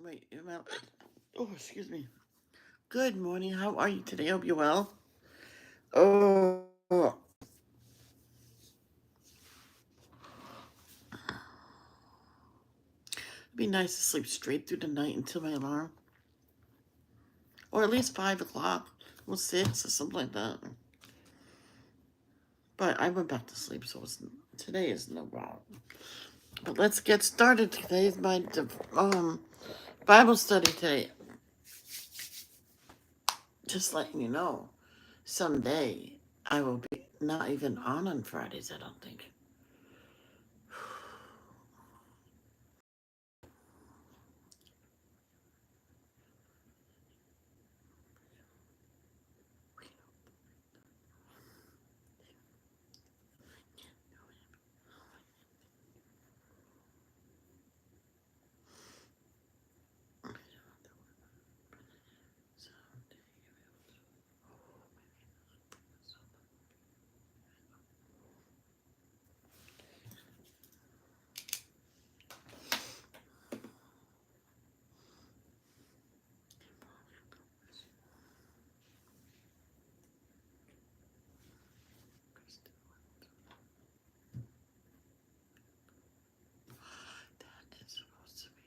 Wait, oh, excuse me. Good morning. How are you today? Hope you're well. Oh, it'd be nice to sleep straight through the night until my alarm, or at least 5 o'clock, or 6, or something like that. But I went back to sleep, so today is no problem. But let's get started. Today is my Bible study today. Just letting you know, someday I will be not even on Fridays. I don't think. That is supposed to be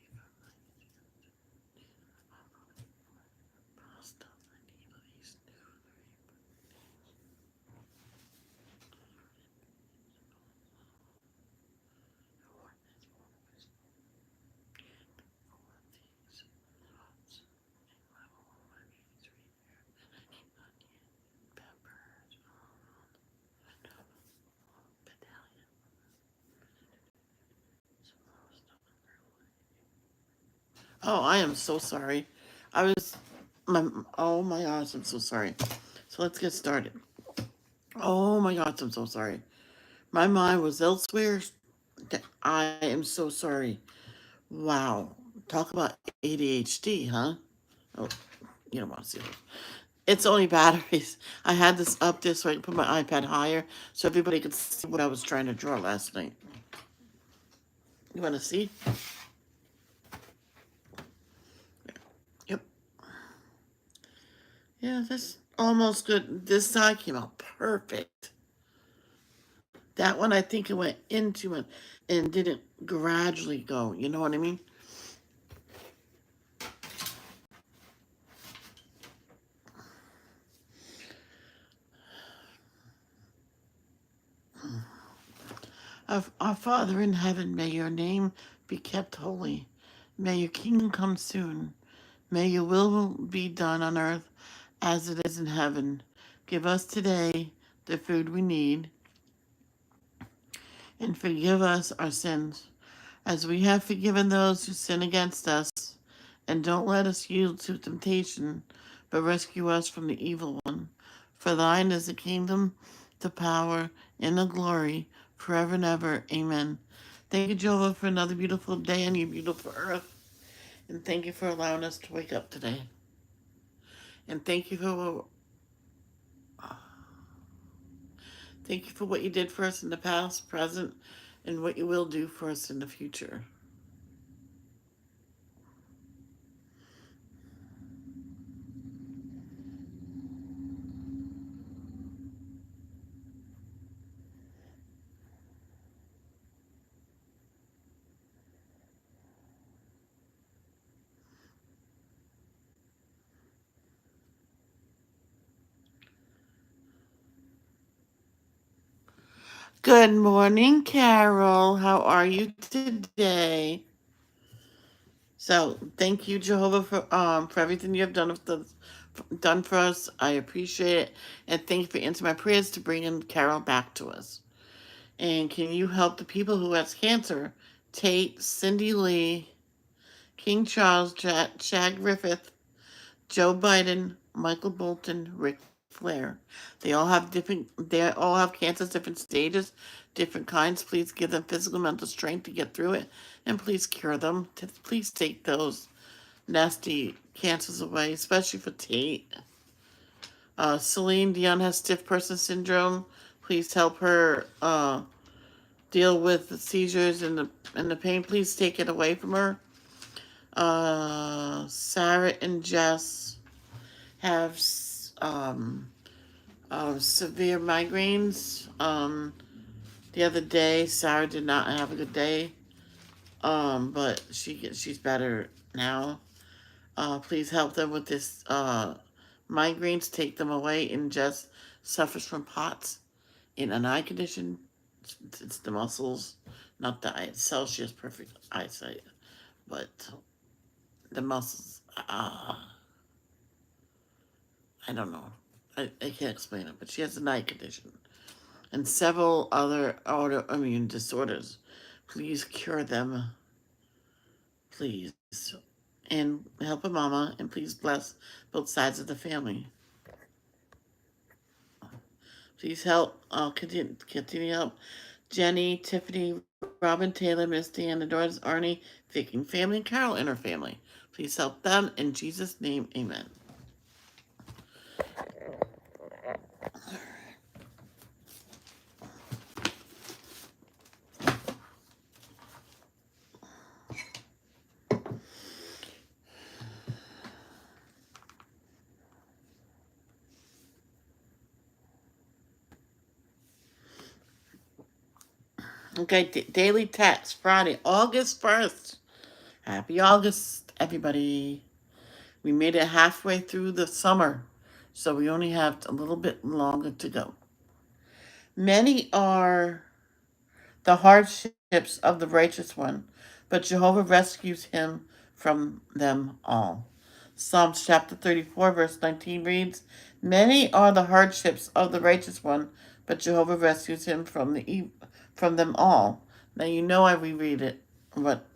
pasta. I need at least 2 or 3. Oh, I am so sorry. I was my oh my gosh, I'm so sorry. So let's get started. Oh my gosh, I'm so sorry. My mind was elsewhere. I am so sorry. Wow. Talk about ADHD, huh? Oh, you don't want to see those. It's only batteries. I had this up this so I could put my iPad higher so everybody could see what I was trying to draw last night. You want to see? Yep. Yeah, that's almost good. This side came out perfect. That one, I think it went into it and didn't gradually go. You know what I mean? Our Father in heaven, may your name be kept holy. May your kingdom come soon. May your will be done on earth as it is in heaven. Give us today the food we need and forgive us our sins as we have forgiven those who sin against us. And don't let us yield to temptation, but rescue us from the evil one. For thine is the kingdom, the power, and the glory, forever and ever. Amen. Thank you, Jehovah, for another beautiful day on your beautiful earth. And thank you for allowing us to wake up today. And thank you for what you did for us in the past, present, and what you will do for us in the future. Good morning, Carol. How are you today? So thank you, Jehovah, for everything you have done for us. I appreciate it, and thank you for answering my prayers to bring in Carol back to us. And can you help the people who has cancer? Tate, Cindy Lee, King Charles, Chad Griffith, Joe Biden, Michael Bolton, Rick Flair. They all have cancers, different stages, different kinds. Please give them physical, mental strength to get through it, and please cure them. Please take those nasty cancers away, especially for Tate. Celine Dion has stiff person syndrome. Please help her deal with the seizures and the pain. Please take it away from her. Sarah and Jess have severe migraines. The other day, Sarah did not have a good day, but she's better now. Please help them with this migraines. Take them away. And Jess suffers from POTS in an eye condition. It's the muscles, not the eye itself. She has perfect eyesight, but the muscles. I don't know. I can't explain it, but she has an eye condition and several other autoimmune disorders. Please cure them, please. And help a mama, and please bless both sides of the family. Please help, continue help Jenny, Tiffany, Robin, Taylor, Misty, and the daughters Arnie, Vicky, family, and Carol and her family. Please help them in Jesus' name, amen. Okay, daily text, Friday, August 1st. Happy August, everybody. We made it halfway through the summer, so we only have a little bit longer to go. Many are the hardships of the righteous one, but Jehovah rescues him from them all. Psalms chapter 34, verse 19 reads, Many are the hardships of the righteous one, but Jehovah rescues him from them all. Now you know I reread it, but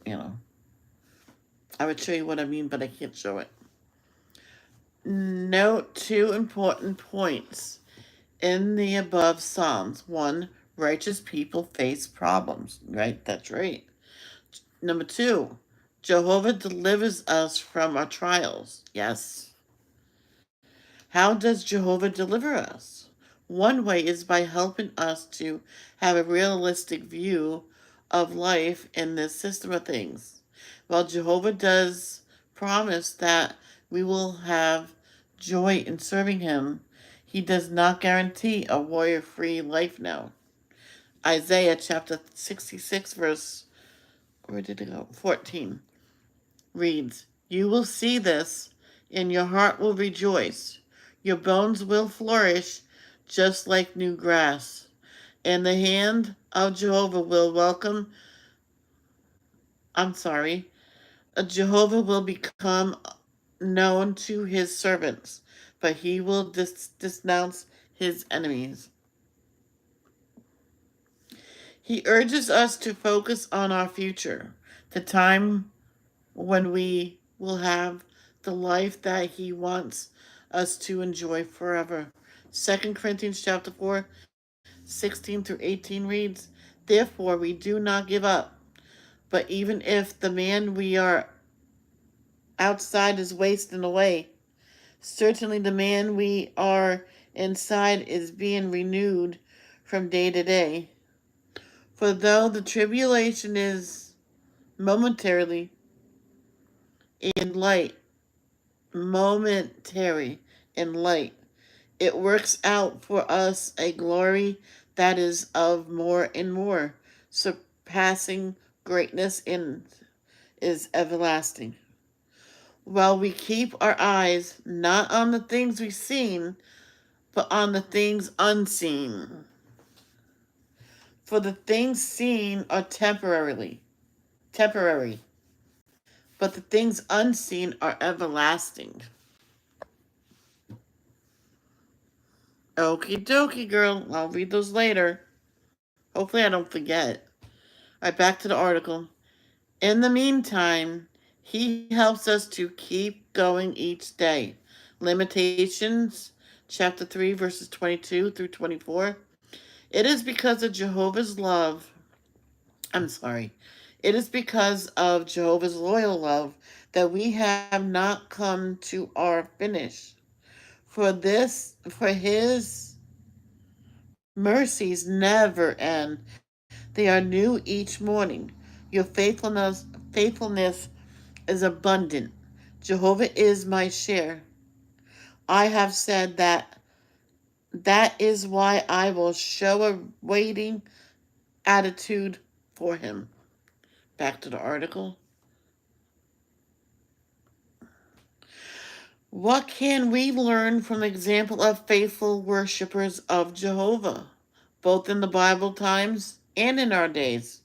I would show you what I mean, but I can't show it. Note two important points in the above Psalms. One, righteous people face problems, right? That's right. Number two, Jehovah delivers us from our trials. Yes. How does Jehovah deliver us? One way is by helping us to have a realistic view of life in this system of things. While Jehovah does promise that we will have joy in serving him, he does not guarantee a warrior-free life now. Isaiah chapter 66, verse, where did it go? 14 reads, You will see this, and your heart will rejoice. Your bones will flourish just like new grass. And the hand of Jehovah will Jehovah will become known to his servants, but he will denounce his enemies. He urges us to focus on our future, the time when we will have the life that he wants us to enjoy forever. 2 Corinthians chapter 4, 16 through 18 reads, Therefore we do not give up, but even if the man we are outside is wasting away, certainly the man we are inside is being renewed from day to day. For though the tribulation is momentarily in light, momentary and light, it works out for us a glory that is of more and more surpassing greatness and is everlasting. While we keep our eyes not on the things we've seen, but on the things unseen. For the things seen are temporary, but the things unseen are everlasting. Okie dokie, girl. I'll read those later. Hopefully, I don't forget. All right, back to the article. In the meantime, he helps us to keep going each day. Lamentations, chapter 3, verses 22 through 24. It is because of Jehovah's love. I'm sorry. It is because of Jehovah's loyal love that we have not come to our finish. For his mercies never end. They are new each morning. Your faithfulness is abundant. Jehovah is my share. I have said that. That is why I will show a waiting attitude for him. Back to the article. What can we learn from the example of faithful worshippers of Jehovah, both in the Bible times and in our days?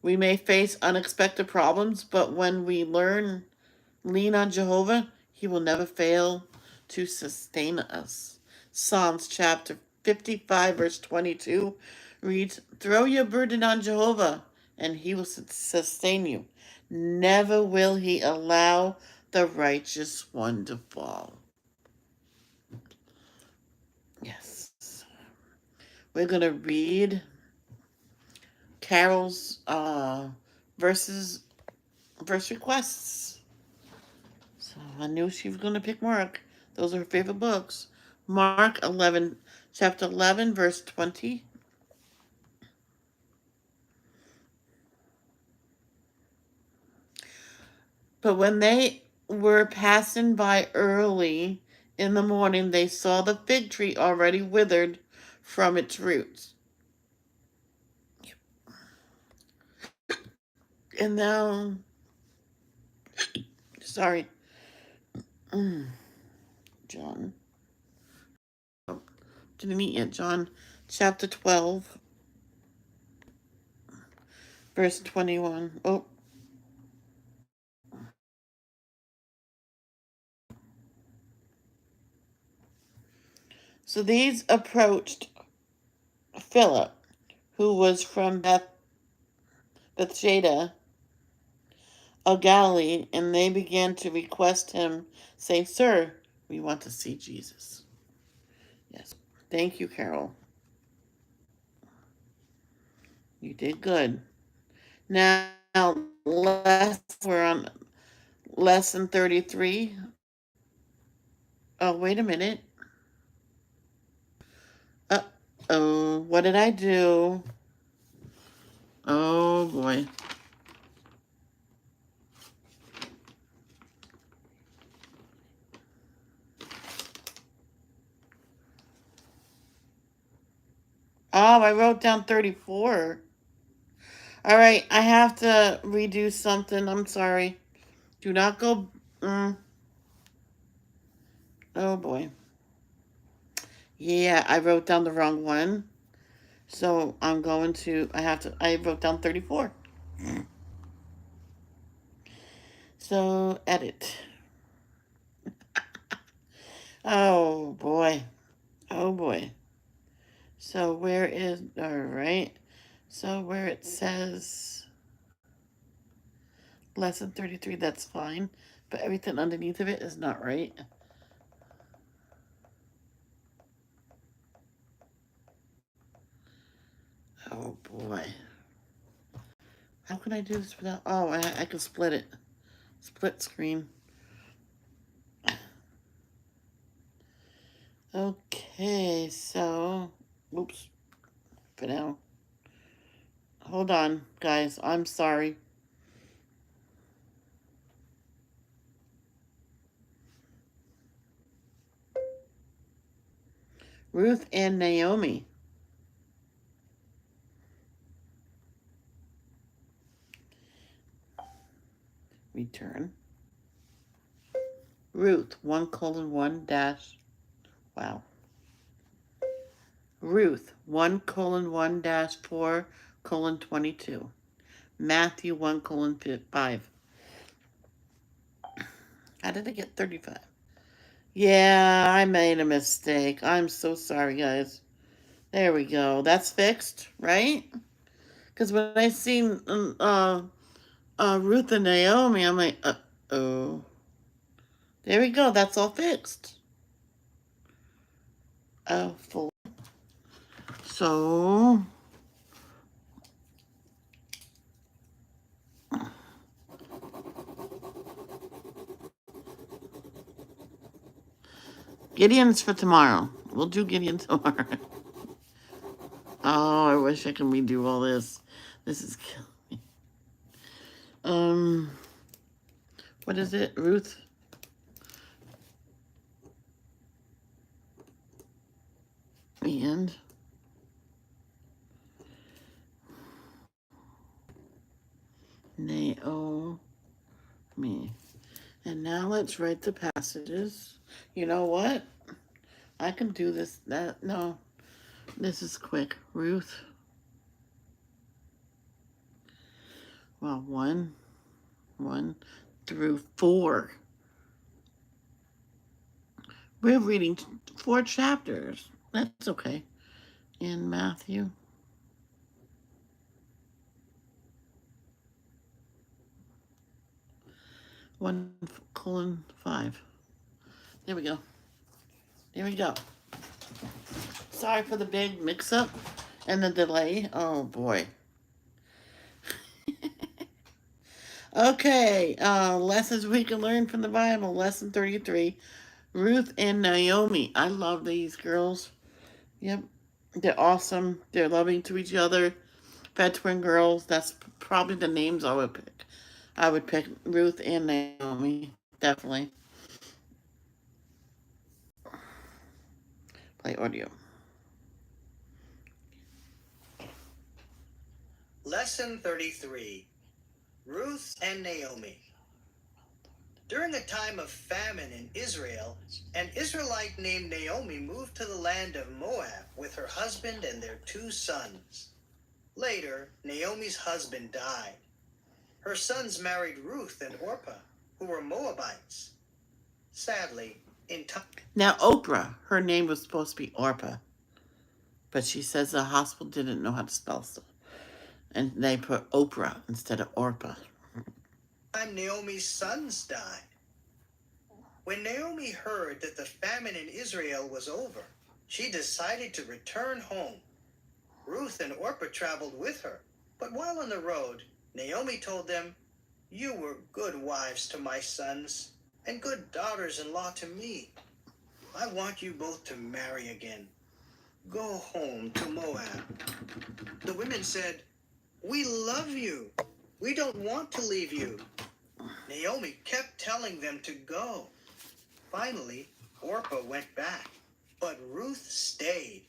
We may face unexpected problems, but when we lean on Jehovah, he will never fail to sustain us. Psalms chapter 55, verse 22 reads, Throw your burden on Jehovah, and he will sustain you. Never will he allow the righteous one to fall. Yes. We're going to read Carol's verse requests. So I knew she was going to pick Mark. Those are her favorite books. Mark 11, chapter 11, verse 20. But when they were passing by early in the morning, they saw the fig tree already withered from its roots. And now, sorry, John. Oh, didn't eat yet. John chapter 12, verse 21. Oh, so these approached Philip, who was from Bethsaida of Galilee, and they began to request him, saying, Sir, we want to see Jesus. Yes. Thank you, Carol. You did good. Now, we're on lesson 33. Oh, wait a minute. Uh-oh, what did I do? Oh, boy. Oh, I wrote down 34. All right, I have to redo something. I'm sorry. Do not go... Oh, boy. Yeah, I wrote down the wrong one. So I wrote down 34. So edit. Oh boy. Oh boy. So alright. So where it says lesson 33, that's fine. But everything underneath of it is not right. Oh boy. How can I do this without... Oh, I can split it. Split screen. Okay, so... Oops. For now. Hold on, guys. I'm sorry. Ruth and Naomi. Return. Ruth, 1:1 dash, wow. Ruth, 1:1 dash 4:22. Matthew, 1:5. How did I get 35? Yeah, I made a mistake. I'm so sorry, guys. There we go. That's fixed, right? Because when I seen Ruth and Naomi, I'm like, uh-oh. There we go. That's all fixed. Full. So, Gideon's for tomorrow. We'll do Gideon tomorrow. Oh, I wish I could redo all this. This is killing me. What is it? Ruth and Naomi. And now let's write the passages. You know what? I can do this. No, this is quick. Ruth. Well, one through 4. We're reading 4 chapters. That's okay. In Matthew. 1:5. There we go. There we go. Sorry for the big mix-up and the delay. Oh, boy. Okay, lessons we can learn from the Bible. Lesson 33. Ruth and Naomi. I love these girls. Yep. They're awesome. They're loving to each other. Twin girls. That's probably the names I would pick. I would pick Ruth and Naomi. Definitely. Play audio. Lesson 33. Ruth and Naomi. During a time of famine in Israel, an Israelite named Naomi moved to the land of Moab with her husband and their 2 sons. Later, Naomi's husband died. Her sons married Ruth and Orpah, who were Moabites. Sadly, in time... Now, Oprah, her name was supposed to be Orpah, but she says the hospital didn't know how to spell stuff, and they put Oprah instead of Orpah. Naomi's sons died. When Naomi heard that the famine in Israel was over, she decided to return home. Ruth and Orpah traveled with her, but while on the road, Naomi told them, "You were good wives to my sons and good daughters-in-law to me. I want you both to marry again. Go home to Moab." The women said, "We love you. We don't want to leave you." Naomi kept telling them to go. Finally, Orpah went back, but Ruth stayed.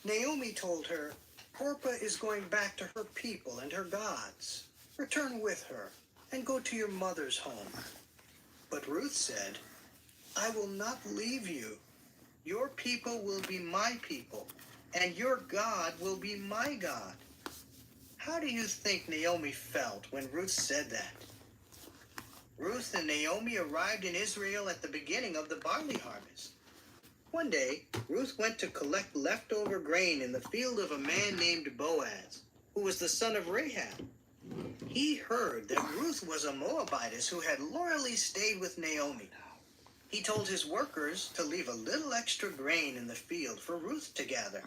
Naomi told her, "Orpah is going back to her people and her gods. Return with her and go to your mother's home." But Ruth said, "I will not leave you. Your people will be my people, and your God will be my God." How do you think Naomi felt when Ruth said that? Ruth and Naomi arrived in Israel at the beginning of the barley harvest. One day, Ruth went to collect leftover grain in the field of a man named Boaz, who was the son of Rahab. He heard that Ruth was a Moabitess who had loyally stayed with Naomi. He told his workers to leave a little extra grain in the field for Ruth to gather.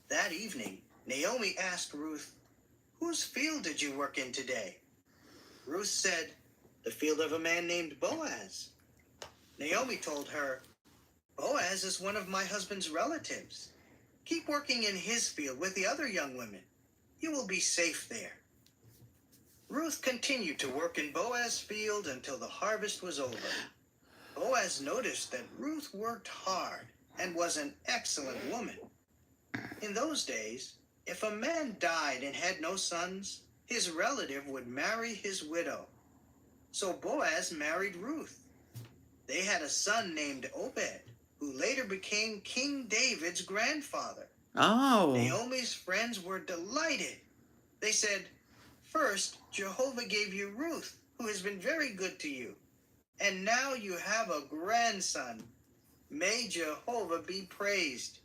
That evening, Naomi asked Ruth, "Whose field did you work in today?" Ruth said, "The field of a man named Boaz." Naomi told her, "Boaz is one of my husband's relatives. Keep working in his field with the other young women. You will be safe there." Ruth continued to work in Boaz's field until the harvest was over. Boaz noticed that Ruth worked hard and was an excellent woman. In those days, if a man died and had no sons, his relative would marry his widow. So Boaz married Ruth. They had a son named Obed, who later became King David's grandfather. Oh. Naomi's friends were delighted. They said, "First, Jehovah gave you Ruth, who has been very good to you. And now you have a grandson. May Jehovah be praised."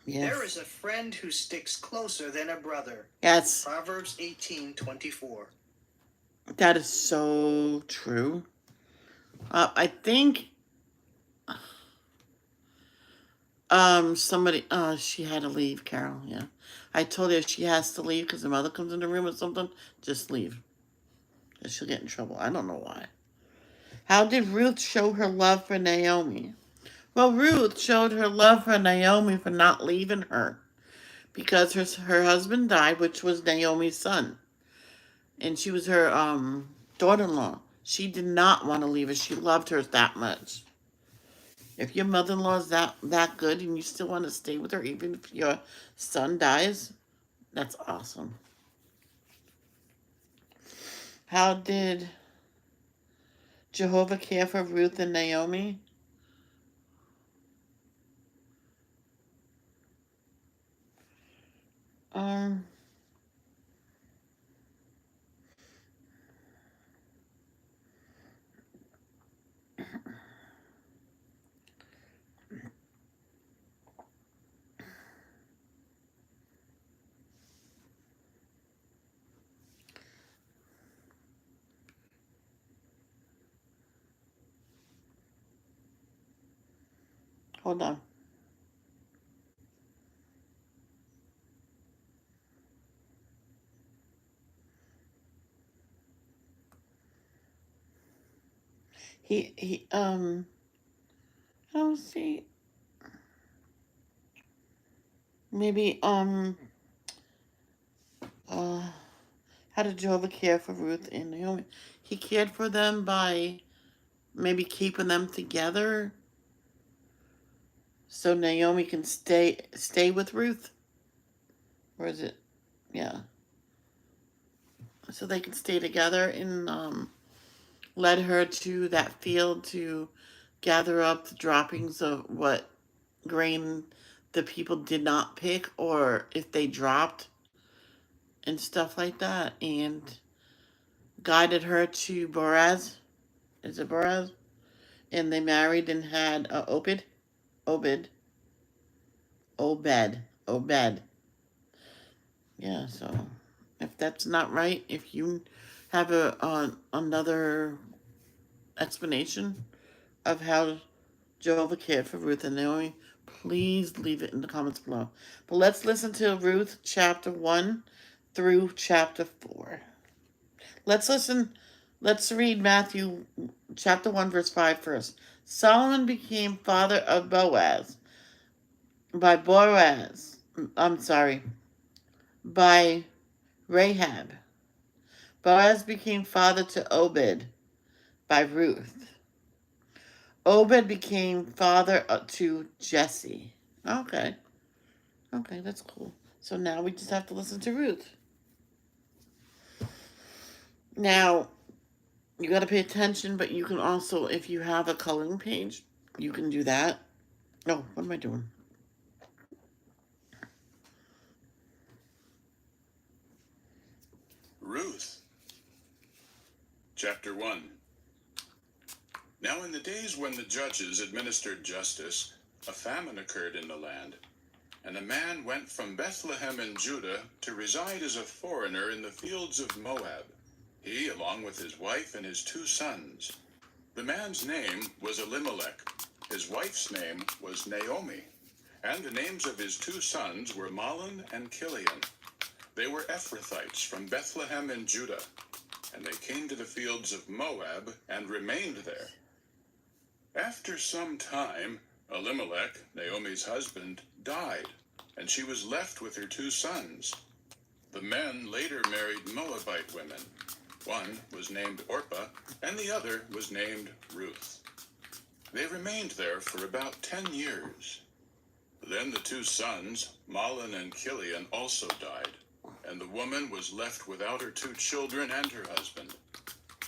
Yes. There is a friend who sticks closer than a brother. Yes. Proverbs 18:24. That is so true. I think somebody she had to leave, Carol. Yeah. I told her she has to leave because her mother comes in the room or something. Just leave. She'll get in trouble. I don't know why. How did Ruth show her love for Naomi? Well, Ruth showed her love for Naomi for not leaving her because her husband died, which was Naomi's son. And she was her daughter-in-law. She did not want to leave her. She loved her that much. If your mother-in-law is that good and you still want to stay with her even if your son dies, that's awesome. How did Jehovah care for Ruth and Naomi? Um, hold on. I don't see. Maybe, uh, how did Jehovah care for Ruth and Naomi? He cared for them by maybe keeping them together so Naomi can stay with Ruth. Or is it? Yeah. So they can stay together and led her to that field to gather up the droppings of what grain the people did not pick or if they dropped and stuff like that, and guided her to Boaz. Is it Boaz? And they married and had Obed, Obed. Yeah. So if that's not right, if you have another explanation of how Jehovah cared for Ruth and Naomi, please leave it in the comments below. But let's listen to Ruth chapter 1 through chapter 4. Let's listen. Let's read Matthew chapter 1, verse 5 first. Solomon became father of Boaz by Boaz. I'm sorry, by Rahab. Boaz became father to Obed by Ruth. Obed became father to Jesse. Okay. Okay, that's cool. So now we just have to listen to Ruth. Now, you got to pay attention, but you can also, if you have a coloring page, you can do that. Oh, what am I doing? Ruth, chapter 1. Now in the days when the judges administered justice, a famine occurred in the land, and a man went from Bethlehem in Judah to reside as a foreigner in the fields of Moab, he along with his wife and his 2 sons. The man's name was Elimelech, his wife's name was Naomi, and the names of his 2 sons were Mahlon and Chilion. They were Ephrathites from Bethlehem in Judah, and they came to the fields of Moab and remained there. After some time, Elimelech, Naomi's husband, died, and she was left with her 2 sons. The men later married Moabite women. One was named Orpah, and the other was named Ruth. They remained there for about 10 years. Then the 2 sons, Mahlon and Chilion, also died, and the woman was left without her 2 children and her husband.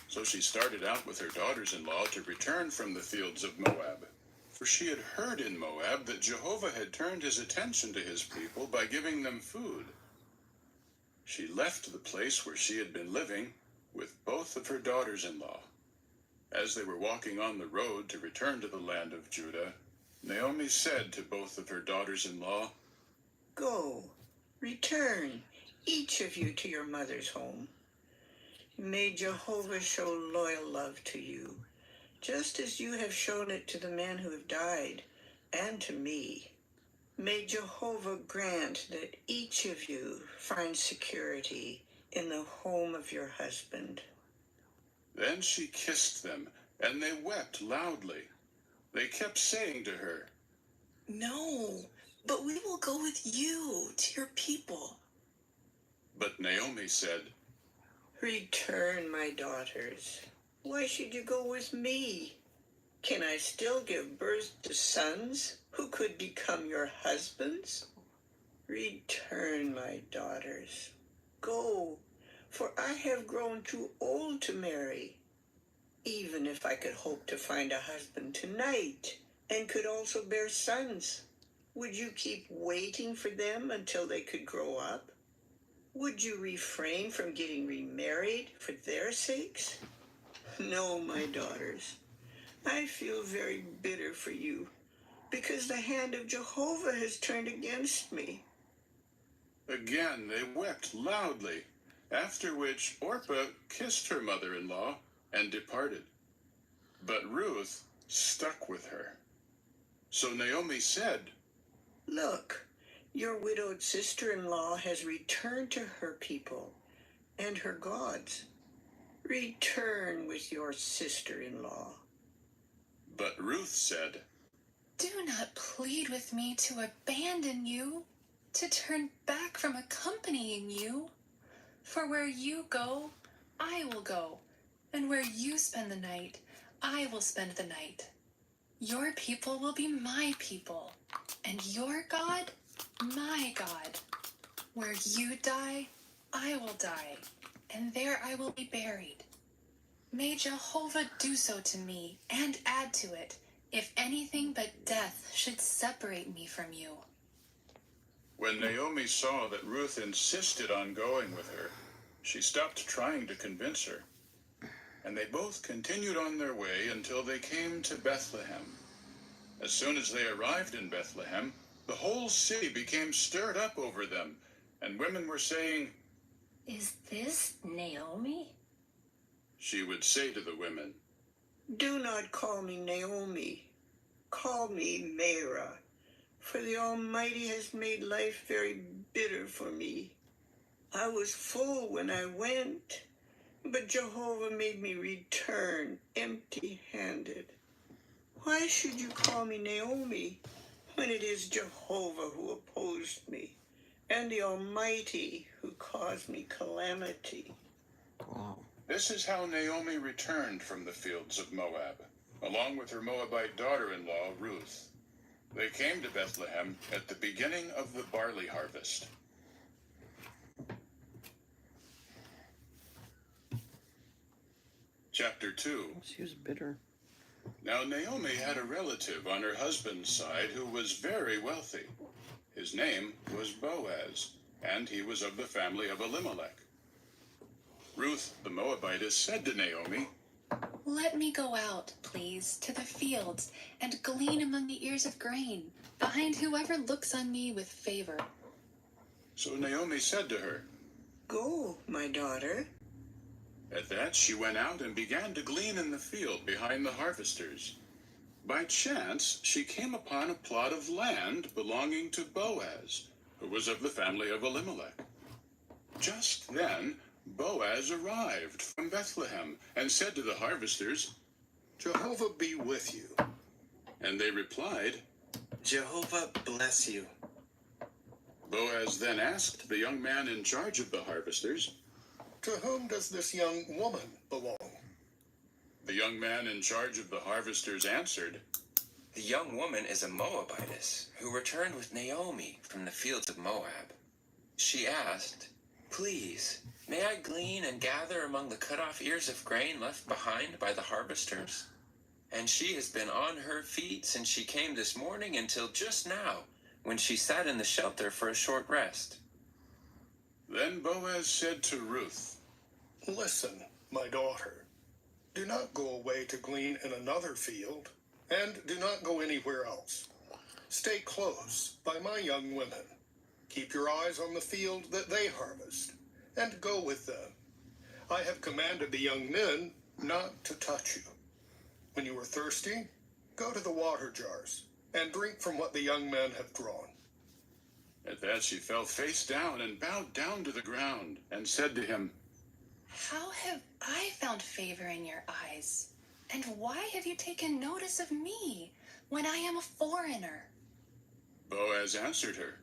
So she started out with her daughters-in-law to return from the fields of Moab, for she had heard in Moab that Jehovah had turned his attention to his people by giving them food. She left the place where she had been living with both of her daughters-in-law. As they were walking on the road to return to the land of Judah, Naomi said to both of her daughters-in-law, Go, return, each of you to your mother's home. May Jehovah show loyal love to you, just as you have shown it to the men who have died, and to me. May Jehovah grant that each of you find security in the home of your husband. Then she kissed them, and they wept loudly. They kept saying to her, No, but we will go with you to your people. But Naomi said, Return, my daughters. Why should you go with me? Can I still give birth to sons who could become your husbands? Return, my daughters. Go, for I have grown too old to marry. Even if I could hope to find a husband tonight and could also bear sons, would you keep waiting for them until they could grow up? Would you refrain from getting remarried for their sakes? No, my daughters. I feel very bitter for you because the hand of Jehovah has turned against me. Again they wept loudly, after which Orpah kissed her mother-in-law and departed. But Ruth stuck with her. So Naomi said, Look, your widowed sister-in-law has returned to her people and her gods. Return with your sister-in-law. But Ruth said, Do not plead with me to abandon you, to turn back from accompanying you. For where you go, I will go, and where you spend the night, I will spend the night. Your people will be my people, and your God, my God. Where you die, I will die, and there I will be buried. May Jehovah do so to me, and add to it, if anything but death should separate me from you. When Naomi saw that Ruth insisted on going with her, she stopped trying to convince her, and they both continued on their way until they came to Bethlehem. As soon as they arrived in Bethlehem, the whole city became stirred up over them, and women were saying, Is this Naomi? She would say to the women, Do not call me Naomi. Call me Mara, for the Almighty has made life very bitter for me. I was full when I went, but Jehovah made me return empty-handed. Why should you call me Naomi when it is Jehovah who opposed me and the Almighty who caused me calamity? Wow. This is how Naomi returned from the fields of Moab, along with her Moabite daughter-in-law, Ruth. They came to Bethlehem at the beginning of the barley harvest. Chapter 2. She was bitter. Now Naomi had a relative on her husband's side who was very wealthy. His name was Boaz, and he was of the family of Elimelech. Ruth the Moabitess said to Naomi, Let me go out, please, to the fields and glean among the ears of grain, behind whoever looks on me with favor. So Naomi said to her, Go, my daughter. At that she went out and began to glean in the field behind the harvesters. By chance she came upon a plot of land belonging to Boaz, who was of the family of Elimelech. Just then Boaz arrived from Bethlehem and said to the harvesters, Jehovah be with you. And they replied, Jehovah bless you. Boaz then asked the young man in charge of the harvesters, To whom does this young woman belong? The young man in charge of the harvesters answered, The young woman is a Moabitess who returned with Naomi from the fields of Moab. She asked, Please, may I glean and gather among the cut-off ears of grain left behind by the harvesters? And she has been on her feet since she came this morning until just now, when she sat in the shelter for a short rest. Then Boaz said to Ruth, Listen, my daughter. Do not go away to glean in another field, and do not go anywhere else. Stay close by my young women. Keep your eyes on the field that they harvest, and go with them. I have commanded the young men not to touch you. When you are thirsty, go to the water jars, and drink from what the young men have drawn. At that she fell face down and bowed down to the ground, and said to him, How have I found favor in your eyes? And why have you taken notice of me when I am a foreigner? Boaz answered her,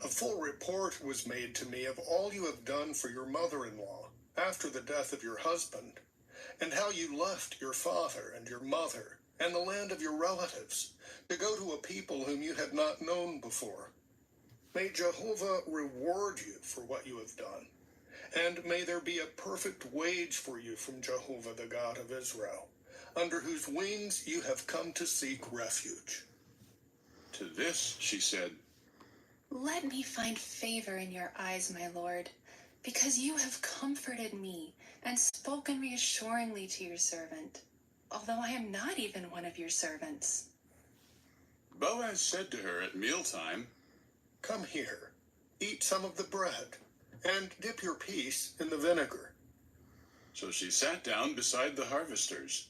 A full report was made to me of all you have done for your mother-in-law after the death of your husband, and how you left your father and your mother and the land of your relatives to go to a people whom you had not known before. May Jehovah reward you for what you have done, and may there be a perfect wage for you from Jehovah, the God of Israel, under whose wings you have come to seek refuge. To this she said, Let me find favor in your eyes, my lord, because you have comforted me and spoken reassuringly to your servant, although I am not even one of your servants. Boaz said to her at mealtime, Come here, eat some of the bread, and dip your piece in the vinegar. So she sat down beside the harvesters.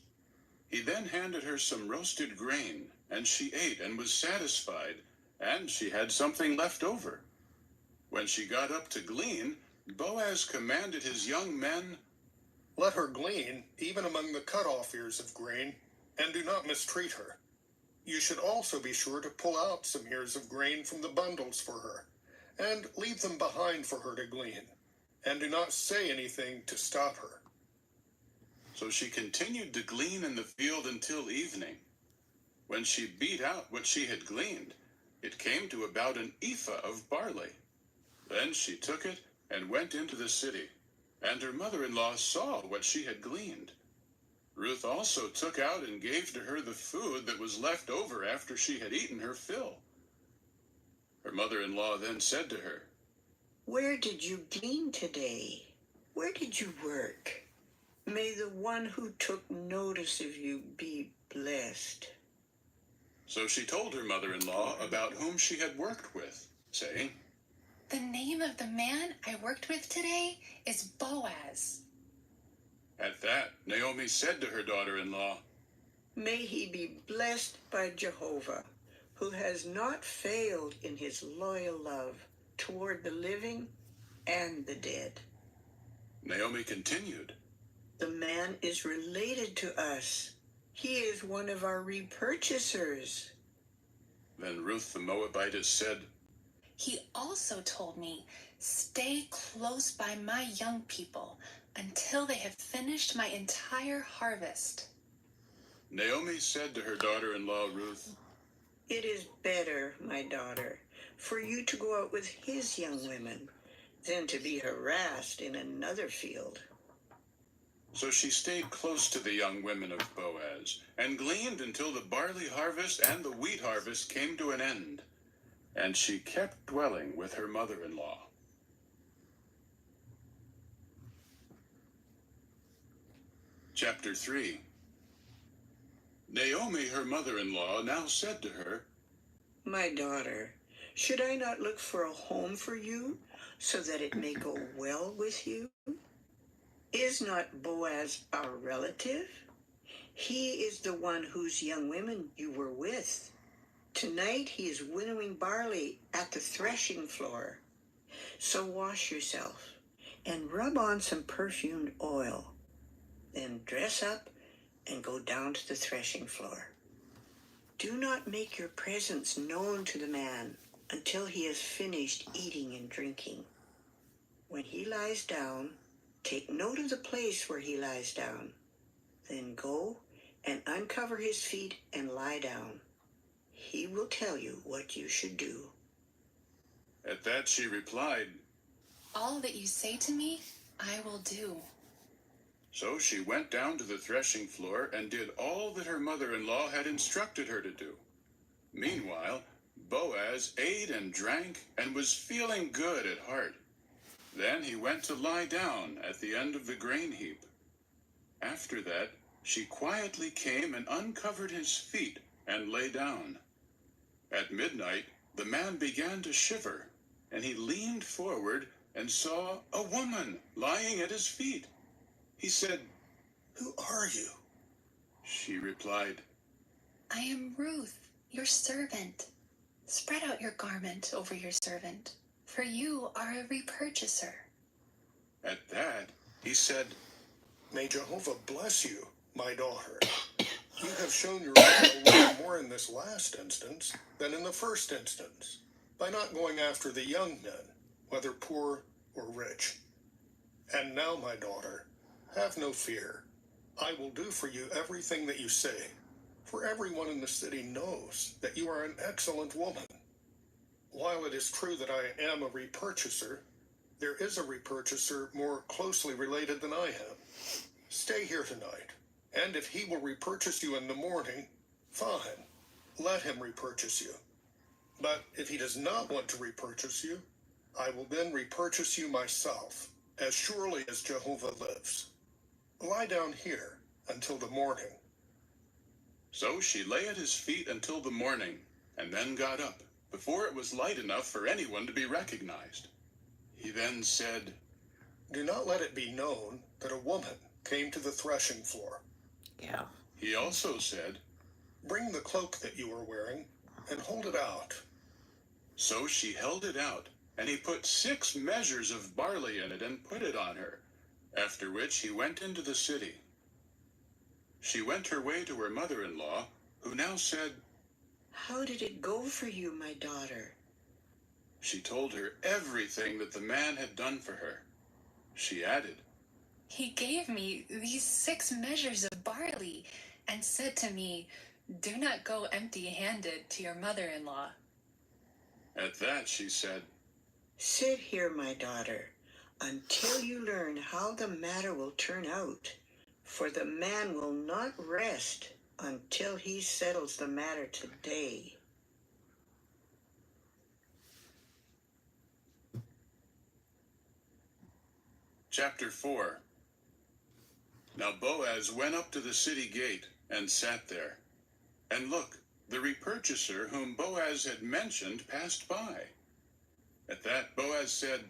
He then handed her some roasted grain, and she ate and was satisfied, and she had something left over. When she got up to glean, Boaz commanded his young men, Let her glean even among the cut-off ears of grain, and do not mistreat her. You should also be sure to pull out some ears of grain from the bundles for her, and leave them behind for her to glean, and do not say anything to stop her. So she continued to glean in the field until evening. When she beat out what she had gleaned, it came to about an ephah of barley. Then she took it and went into the city, and her mother-in-law saw what she had gleaned. Ruth also took out and gave to her the food that was left over after she had eaten her fill. Her mother-in-law then said to her, Where did you glean today? Where did you work? May the one who took notice of you be blessed. So she told her mother-in-law about whom she had worked with, saying, The name of the man I worked with today is Boaz. At that, Naomi said to her daughter-in-law, May he be blessed by Jehovah, who has not failed in his loyal love toward the living and the dead. Naomi continued, The man is related to us. He is one of our repurchasers. Then Ruth the Moabitess said, He also told me, Stay close by my young people until they have finished my entire harvest. Naomi said to her daughter-in-law Ruth, It is better, my daughter, for you to go out with his young women than to be harassed in another field. So she stayed close to the young women of Boaz, and gleaned until the barley harvest and the wheat harvest came to an end. And she kept dwelling with her mother-in-law. Chapter 3. Naomi, her mother-in-law, now said to her, My daughter, should I not look for a home for you so that it may go well with you? Is not Boaz our relative? He is the one whose young women you were with. Tonight he is winnowing barley at the threshing floor. So wash yourself and rub on some perfumed oil. Then dress up and go down to the threshing floor. Do not make your presence known to the man until he has finished eating and drinking. When he lies down, take note of the place where he lies down. Then go and uncover his feet and lie down. He will tell you what you should do. At that she replied, All that you say to me, I will do. So she went down to the threshing floor and did all that her mother-in-law had instructed her to do. Meanwhile, Boaz ate and drank and was feeling good at heart. Then he went to lie down at the end of the grain heap. After that, she quietly came and uncovered his feet and lay down. At midnight, the man began to shiver, and he leaned forward and saw a woman lying at his feet. He said, Who are you? She replied, I am Ruth, your servant. Spread out your garment over your servant, for you are a repurchaser. At that, he said, May Jehovah bless you, my daughter. You have shown your love more in this last instance than in the first instance, by not going after the young men, whether poor or rich. And now, my daughter, have no fear. I will do for you everything that you say, for everyone in the city knows that you are an excellent woman. While it is true that I am a repurchaser, there is a repurchaser more closely related than I am. Stay here tonight, and if he will repurchase you in the morning, fine, let him repurchase you. But if he does not want to repurchase you, I will then repurchase you myself, as surely as Jehovah lives. Lie down here until the morning. So she lay at his feet until the morning, and then got up, before it was light enough for anyone to be recognized. He then said, Do not let it be known that a woman came to the threshing floor. Yeah. He also said, Bring the cloak that you are wearing and hold it out. So she held it out, and he put 6 measures of barley in it and put it on her, after which he went into the city. She went her way to her mother-in-law, who now said, How did it go for you, my daughter? She told her everything that the man had done for her. She added, He gave me these 6 measures of barley and said to me, Do not go empty-handed to your mother-in-law. At that she said, Sit here, my daughter, until you learn how the matter will turn out. For the man will not rest until he settles the matter today. Chapter 4. Now Boaz went up to the city gate and sat there. And look, the repurchaser whom Boaz had mentioned passed by. At that Boaz said,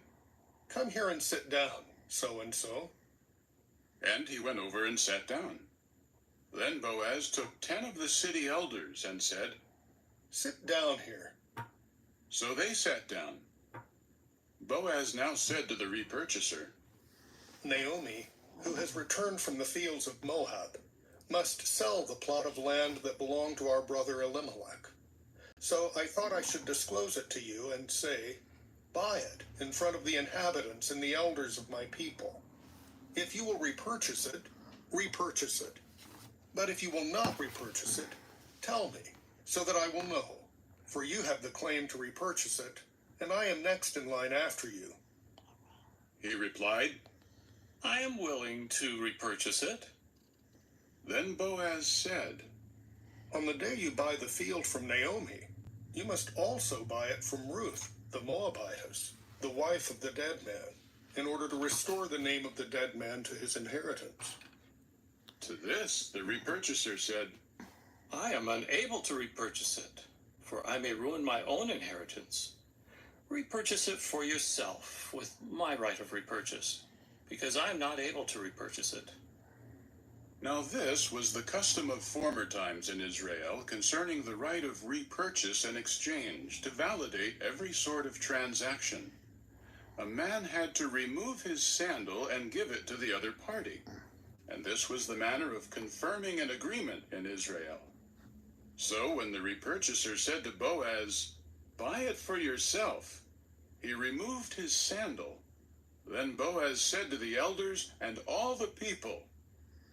Come here and sit down, so-and-so. And he went over and sat down. Then Boaz took 10 of the city elders and said, Sit down here. So they sat down. Boaz now said to the repurchaser, Naomi, who has returned from the fields of Moab, must sell the plot of land that belonged to our brother Elimelech. So I thought I should disclose it to you and say, Buy it in front of the inhabitants and the elders of my people. If you will repurchase it, repurchase it. But if you will not repurchase it, tell me, so that I will know, for you have the claim to repurchase it, and I am next in line after you. He replied, I am willing to repurchase it. Then Boaz said, On the day you buy the field from Naomi, you must also buy it from Ruth, the Moabitess, the wife of the dead man, in order to restore the name of the dead man to his inheritance. To this the repurchaser said, I am unable to repurchase it, for I may ruin my own inheritance. Repurchase it for yourself with my right of repurchase, because I am not able to repurchase it. Now this was the custom of former times in Israel concerning the right of repurchase and exchange to validate every sort of transaction. A man had to remove his sandal and give it to the other party, and this was the manner of confirming an agreement in Israel. So when the repurchaser said to Boaz, Buy it for yourself, he removed his sandal. Then Boaz said to the elders and all the people,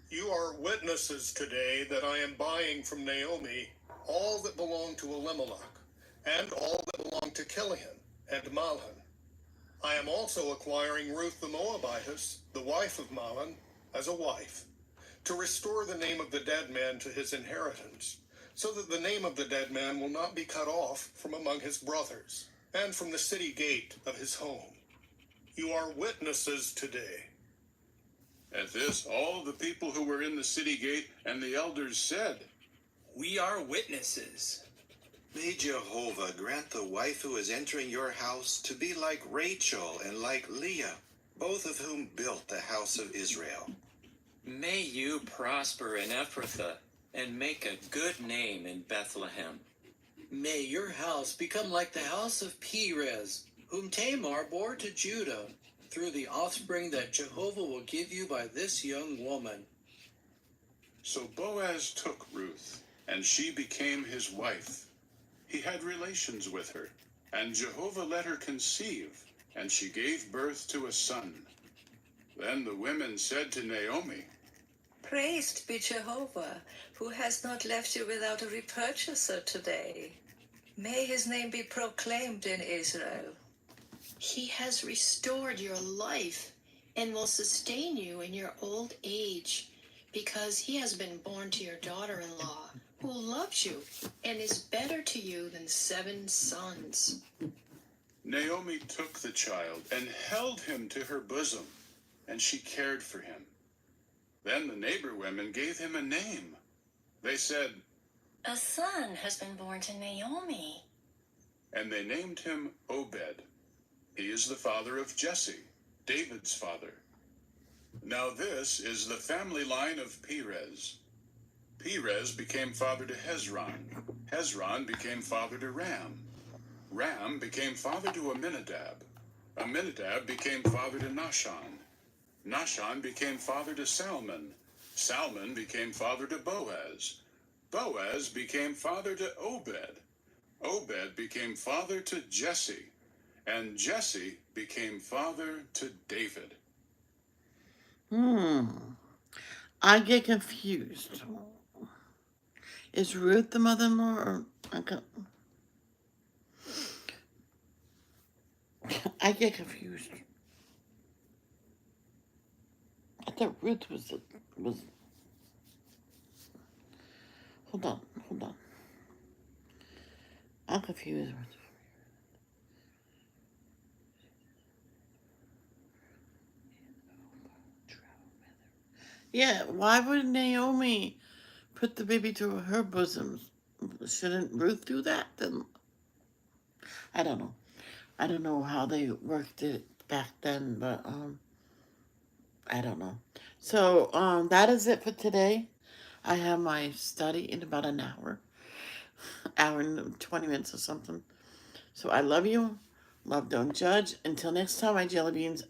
You are witnesses today that I am buying from Naomi all that belonged to Elimelech, and all that belonged to Chilion and Mahlon. I am also acquiring Ruth the Moabitess, the wife of Mahlon, as a wife, to restore the name of the dead man to his inheritance, so that the name of the dead man will not be cut off from among his brothers, and from the city gate of his home. You are witnesses today. At this all the people who were in the city gate and the elders said, We are witnesses. May Jehovah grant the wife who is entering your house to be like Rachel and like Leah, both of whom built the house of Israel. May you prosper in Ephrathah and make a good name in Bethlehem. May your house become like the house of Perez, whom Tamar bore to Judah, through the offspring that Jehovah will give you by this young woman. So Boaz took Ruth, and she became his wife. He had relations with her, and Jehovah let her conceive, and she gave birth to a son. Then the women said to Naomi, Praised be Jehovah, who has not left you without a repurchaser today. May his name be proclaimed in Israel. He has restored your life and will sustain you in your old age, because he has been born to your daughter-in-law, who loves you and is better to you than 7 sons. Naomi took the child and held him to her bosom, and she cared for him. Then the neighbor women gave him a name. They said, A son has been born to Naomi. and they named him Obed. He is the father of Jesse, David's father. Now this is the family line of Perez. Perez became father to Hezron. Hezron became father to Ram. Ram became father to Amminadab. Amminadab became father to Nahshon. Nahshon became father to Salmon. Salmon became father to Boaz. Boaz became father to Obed. Obed became father to Jesse. And Jesse became father to David. I get confused. Is Ruth the mother-in-law or I get confused. I thought Ruth was hold on. I'm confused. Yeah, why would Naomi put the baby to her bosom? Shouldn't Ruth do that? Then I don't know. I don't know how they worked it back then, but I don't know. So that is it for today. I have my study in about an hour and 20 minutes or something. So I love you. Love, don't judge. Until next time, my jelly beans.